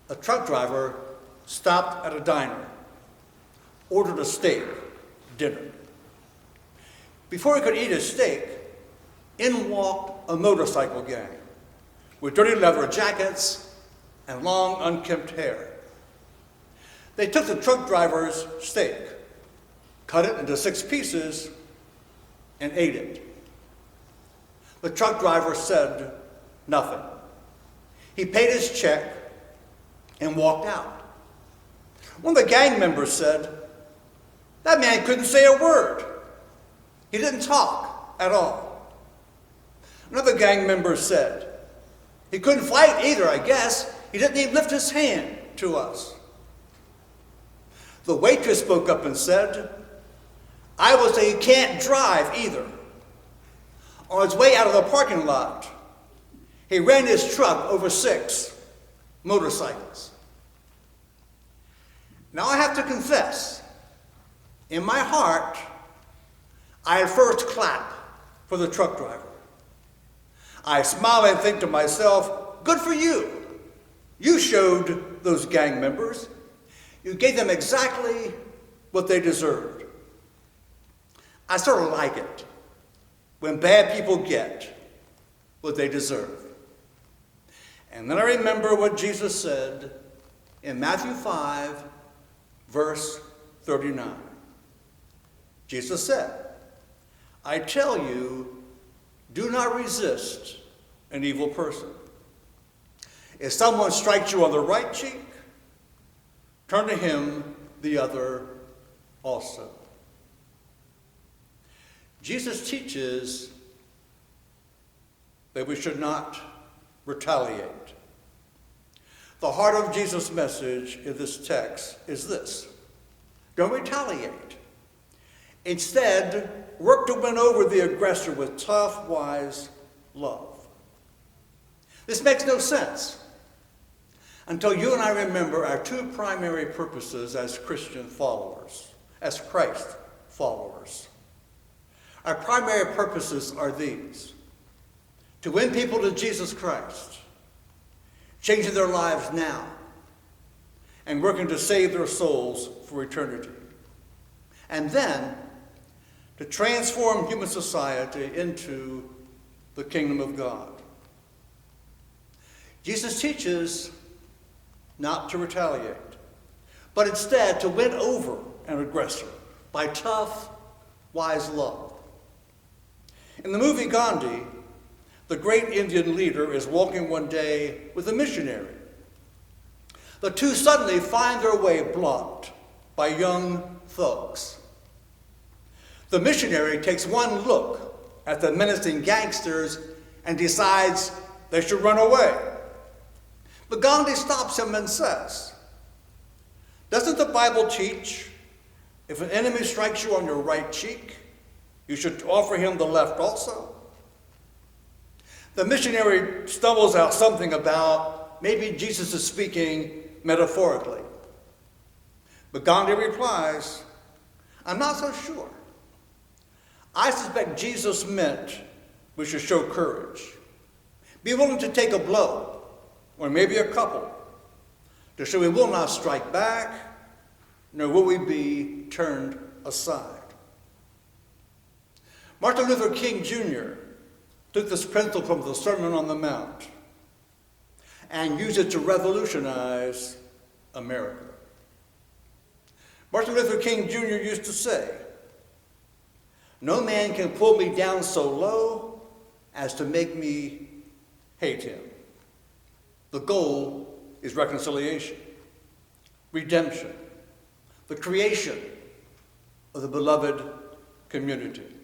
A truck driver stopped at a diner, ordered a steak dinner. Before he could eat his steak, in walked a motorcycle gang with dirty leather jackets and long unkempt hair. They took the truck driver's steak, cut it into 6 pieces, and ate it. The truck driver said nothing. He paid his check and walked out. One of the gang members said, "That man couldn't say a word. He didn't talk at all." Another gang member said, "He couldn't fight either, I guess. He didn't even lift his hand to us." The waitress spoke up and said, "I would say he can't drive either." On his way out of the parking lot, he ran his truck over 6 motorcycles. Now I have to confess, in my heart, I at first clap for the truck driver. I smile and think to myself, good for you. You showed those gang members. You gave them exactly what they deserved. I sort of like it when bad people get what they deserve. And then I remember what Jesus said in Matthew 5, verse 39. Jesus said, "I tell you, do not resist an evil person. If someone strikes you on the right cheek, turn to him the other also." Jesus teaches that we should not retaliate. The heart of Jesus' message in this text is this: don't retaliate. Instead, work to win over the aggressor with tough, wise love. This makes no sense until you and I remember our 2 primary purposes as Christian followers, as Christ followers. Our primary purposes are these: to win people to Jesus Christ, changing their lives now, and working to save their souls for eternity. And then, to transform human society into the kingdom of God. Jesus teaches not to retaliate, but instead to win over an aggressor by tough, wise love. In the movie Gandhi, the great Indian leader is walking one day with a missionary. The two suddenly find their way blocked by young thugs. The missionary takes one look at the menacing gangsters and decides they should run away. But Gandhi stops him and says, "Doesn't the Bible teach if an enemy strikes you on your right cheek, you should offer him the left also?" The missionary stumbles out something about maybe Jesus is speaking metaphorically. But Gandhi replies, "I'm not so sure. I suspect Jesus meant we should show courage, be willing to take a blow, or maybe a couple, to show we will not strike back, nor will we be turned aside." Martin Luther King Jr. took this principle from the Sermon on the Mount and used it to revolutionize America. Martin Luther King Jr. used to say, "No man can pull me down so low as to make me hate him." The goal is reconciliation, redemption, the creation of the beloved community.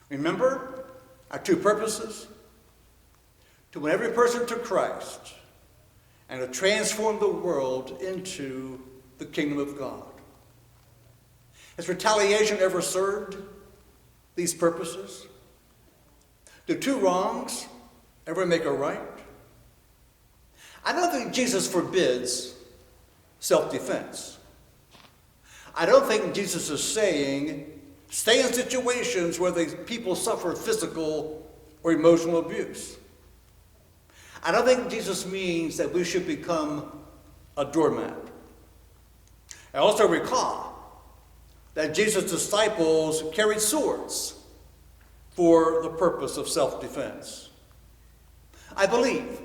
Remember our 2 purposes? To win every person to Christ and to transform the world into the kingdom of God. Has retaliation ever served these purposes? Do 2 wrongs ever make a right? I don't think Jesus forbids self-defense. I don't think Jesus is saying, stay in situations where people suffer physical or emotional abuse. I don't think Jesus means that we should become a doormat. I also recall that Jesus' disciples carried swords for the purpose of self-defense. I believe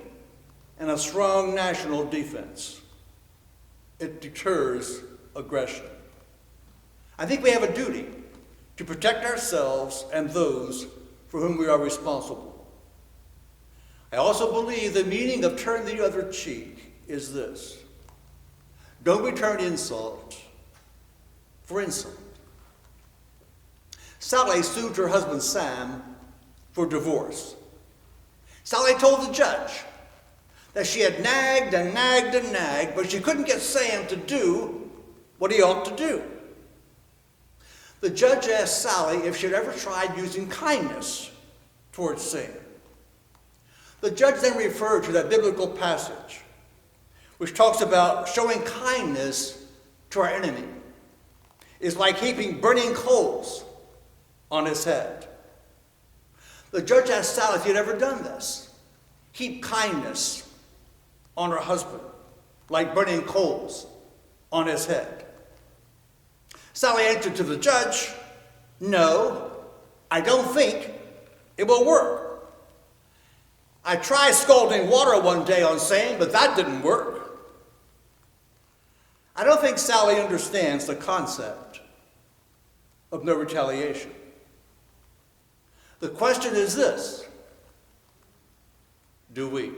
in a strong national defense. It deters aggression. I think we have a duty to protect ourselves and those for whom we are responsible. I also believe the meaning of turn the other cheek is this: don't return insult for insult. Sally sued her husband Sam for divorce. Sally told the judge that she had nagged and nagged and nagged, but she couldn't get Sam to do what he ought to do. The judge asked Sally if she'd ever tried using kindness towards Sam. The judge then referred to that biblical passage which talks about showing kindness to our enemy is like heaping burning coals on his head. The judge asked Sally if he had ever done this, heap kindness on her husband like burning coals on his head. Sally answered to the judge, "No, I don't think it will work. I tried scalding water one day on Sam, but that didn't work." I don't think Sally understands the concept of no retaliation. The question is this: do we?